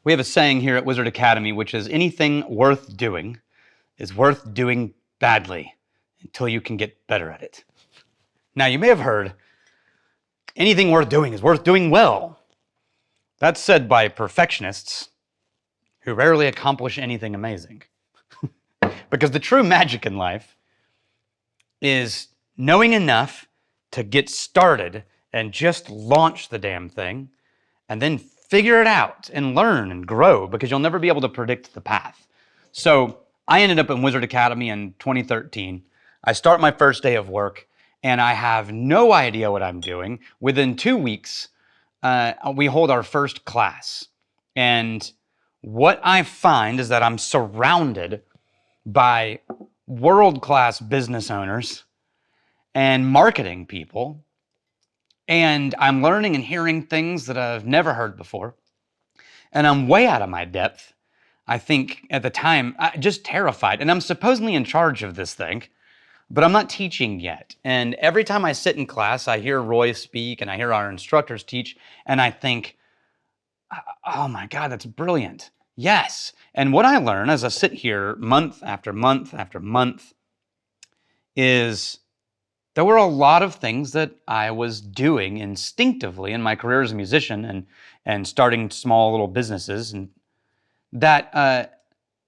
We have a saying here at Wizard Academy, which is anything worth doing is worth doing badly until you can get better at it. Now, you may have heard anything worth doing is worth doing well. That's said by perfectionists who rarely accomplish anything amazing. Because the true magic in life is knowing enough to get started and just launch the damn thing and then figure it out and learn and grow, because you'll never be able to predict the path. So I ended up in Wizard Academy in 2013. I start my first day of work and I have no idea what I'm doing. Within 2 weeks, we hold our first class. And what I find is that I'm surrounded by world-class business owners and marketing people, and I'm learning and hearing things that I've never heard before, and I'm way out of my depth. I think at the time, just terrified, and I'm supposedly in charge of this thing, but I'm not teaching yet. And every time I sit in class, I hear Roy speak and I hear our instructors teach, and I think, oh my God, that's brilliant. Yes. And what I learn as I sit here month after month after month is there were a lot of things that I was doing instinctively in my career as a musician and starting small little businesses, and that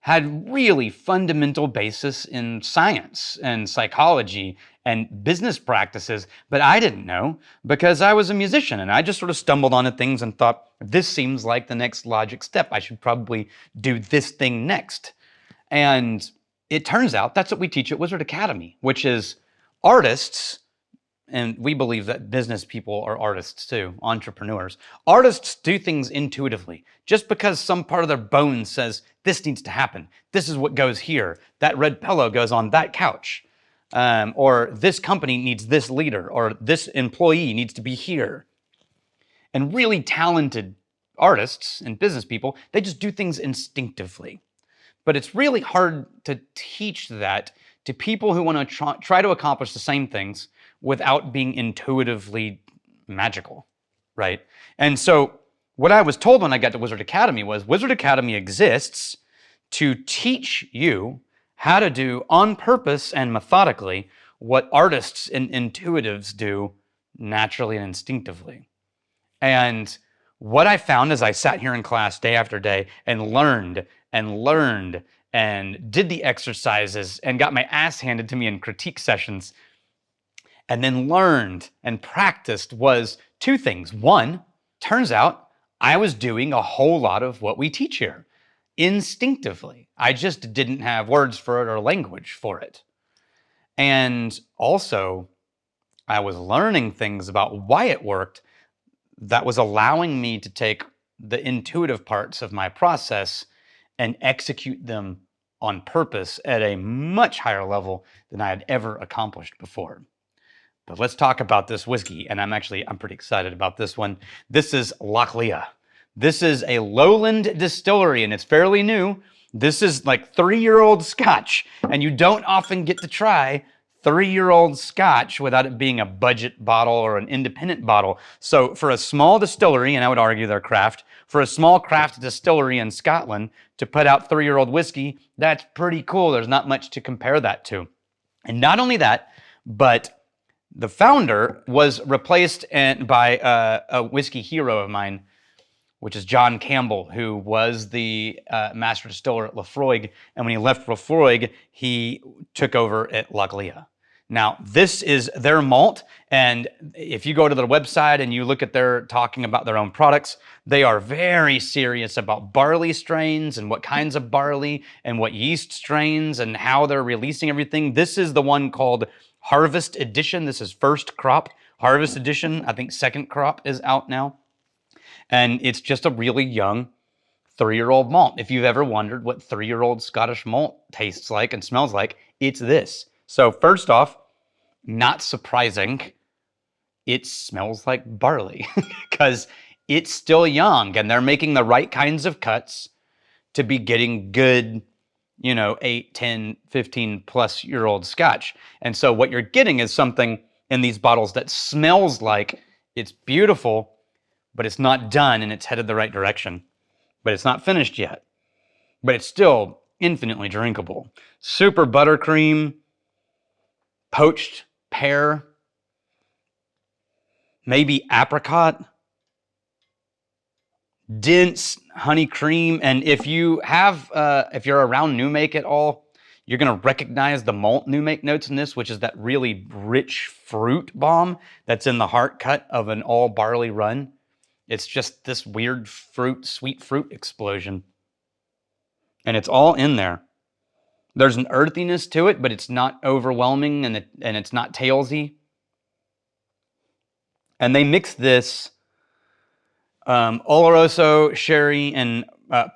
had really fundamental basis in science and psychology and business practices, but I didn't know because I was a musician and I just sort of stumbled onto things and thought, this seems like the next logic step. I should probably do this thing next. And it turns out that's what we teach at Wizard Academy, which is artists, and we believe that business people are artists too, entrepreneurs. Artists do things intuitively. Just because some part of their bones says, this needs to happen, this is what goes here, that red pillow goes on that couch, or this company needs this leader, or this employee needs to be here. And really talented artists and business people, they just do things instinctively. But it's really hard to teach that to people who want to try to accomplish the same things without being intuitively magical, right? And so what I was told when I got to Wizard Academy was Wizard Academy exists to teach you how to do on purpose and methodically what artists and intuitives do naturally and instinctively. And what I found as I sat here in class day after day and learned and did the exercises and got my ass handed to me in critique sessions and then learned and practiced was two things. One, turns out I was doing a whole lot of what we teach here instinctively. I just didn't have words for it or language for it. And also, I was learning things about why it worked that was allowing me to take the intuitive parts of my process and execute them on purpose at a much higher level than I had ever accomplished before. But let's talk about this whiskey, and I'm pretty excited about this one. This is Lochlea. This is a lowland distillery, and it's fairly new. This is like 3-year-old scotch, and you don't often get to try 3-year-old scotch without it being a budget bottle or an independent bottle. So for a small distillery, and I would argue they're craft, for a small craft distillery in Scotland to put out 3-year-old whiskey, that's pretty cool. There's not much to compare that to. And not only that, but the founder was replaced by a whiskey hero of mine, which is John Campbell, who was the master distiller at Laphroaig. And when he left Laphroaig, he took over at Lochlea. Now, this is their malt, and if you go to their website and you look at their talking about their own products, they are very serious about barley strains and what kinds of barley and what yeast strains and how they're releasing everything. This is the one called Harvest Edition. This is first crop. Harvest Edition, I think second crop is out now. And it's just a really young 3-year-old malt. If you've ever wondered what 3-year-old Scottish malt tastes like and smells like, it's this. So first off, not surprising, it smells like barley because it's still young and they're making the right kinds of cuts to be getting good, 8, 10, 15 plus year old scotch. And so what you're getting is something in these bottles that smells like it's beautiful, but it's not done and it's headed the right direction. but it's not finished yet. But it's still infinitely drinkable. Super buttercream, poached pear, maybe apricot, dense honey cream. And if you have, if you're around new make at all, you're gonna recognize the malt new make notes in this, which is that really rich fruit bomb that's in the heart cut of an all barley run. It's just this weird fruit, sweet fruit explosion. And it's all in there. There's an earthiness to it, but it's not overwhelming and it's not tailsy. And they mix this Oloroso, sherry, and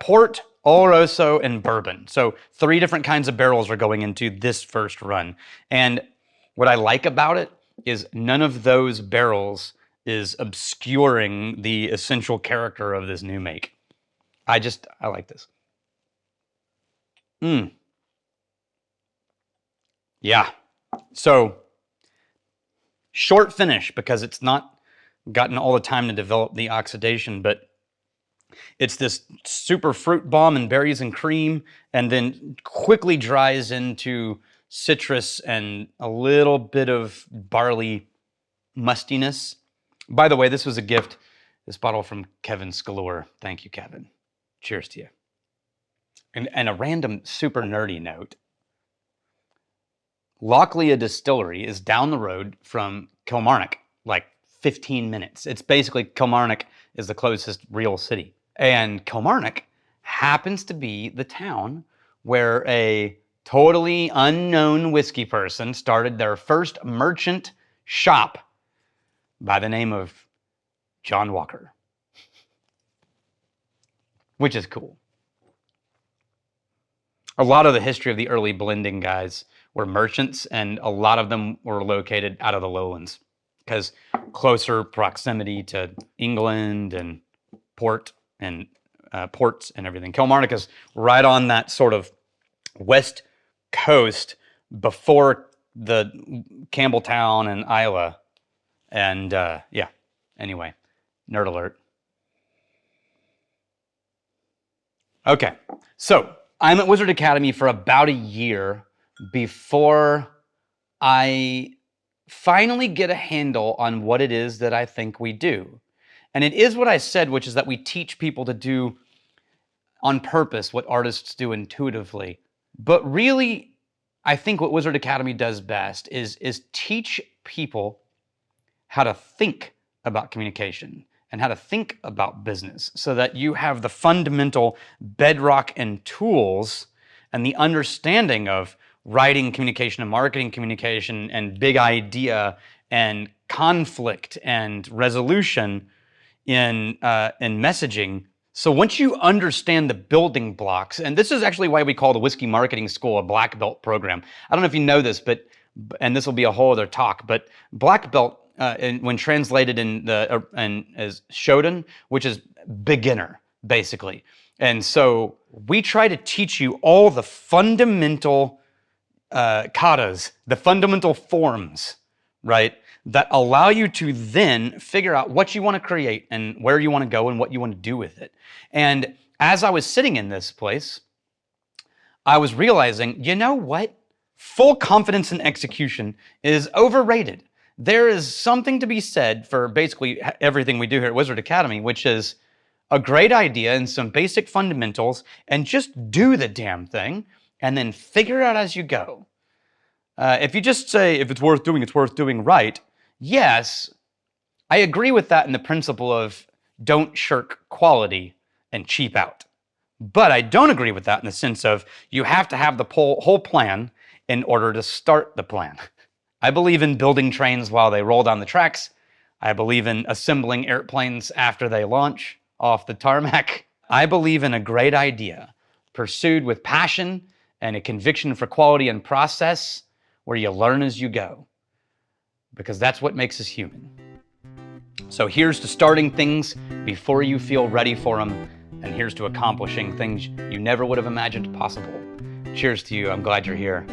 port, Oloroso, and bourbon. So 3 different kinds of barrels are going into this first run. And what I like about it is none of those barrels is obscuring the essential character of this new make. I like this. Yeah. So short finish because it's not gotten all the time to develop the oxidation, but it's this super fruit bomb and berries and cream, and then quickly dries into citrus and a little bit of barley mustiness. By the way, this was a gift, this bottle from Kevin Scalore. Thank you, Kevin. Cheers to you. And a random super nerdy note. Lochlea Distillery is down the road from Kilmarnock, like 15 minutes. It's basically, Kilmarnock is the closest real city. And Kilmarnock happens to be the town where a totally unknown whiskey person started their first merchant shop by the name of John Walker, which is cool. A lot of the history of the early blending guys were merchants, and a lot of them were located out of the lowlands because closer proximity to England and ports and everything. Kilmarnock is right on that sort of west coast before the Campbelltown and Islay. And yeah, anyway, nerd alert. Okay, so I'm at Wizard Academy for about a year before I finally get a handle on what it is that I think we do. And it is what I said, which is that we teach people to do on purpose what artists do intuitively. But really, I think what Wizard Academy does best is teach people how to think about communication and how to think about business so that you have the fundamental bedrock and tools and the understanding of writing communication and marketing communication and big idea and conflict and resolution in messaging. So once you understand the building blocks, and this is actually why we call the Whiskey Marketing School a black belt program. I don't know if you know this, and this will be a whole other talk, but black belt, when translated as Shodan, which is beginner, basically. And so we try to teach you all the fundamental katas, the fundamental forms, right, that allow you to then figure out what you want to create and where you want to go and what you want to do with it. And as I was sitting in this place, I was realizing, you know what? Full confidence in execution is overrated. There is something to be said for basically everything we do here at Wizard Academy, which is a great idea and some basic fundamentals, and just do the damn thing, and then figure it out as you go. If you just say, if it's worth doing right, yes, I agree with that in the principle of don't shirk quality and cheap out. But I don't agree with that in the sense of you have to have the whole plan in order to start the plan. I believe in building trains while they roll down the tracks. I believe in assembling airplanes after they launch off the tarmac. I believe in a great idea pursued with passion and a conviction for quality and process where you learn as you go, because that's what makes us human. So here's to starting things before you feel ready for them, and here's to accomplishing things you never would have imagined possible. Cheers to you. I'm glad you're here.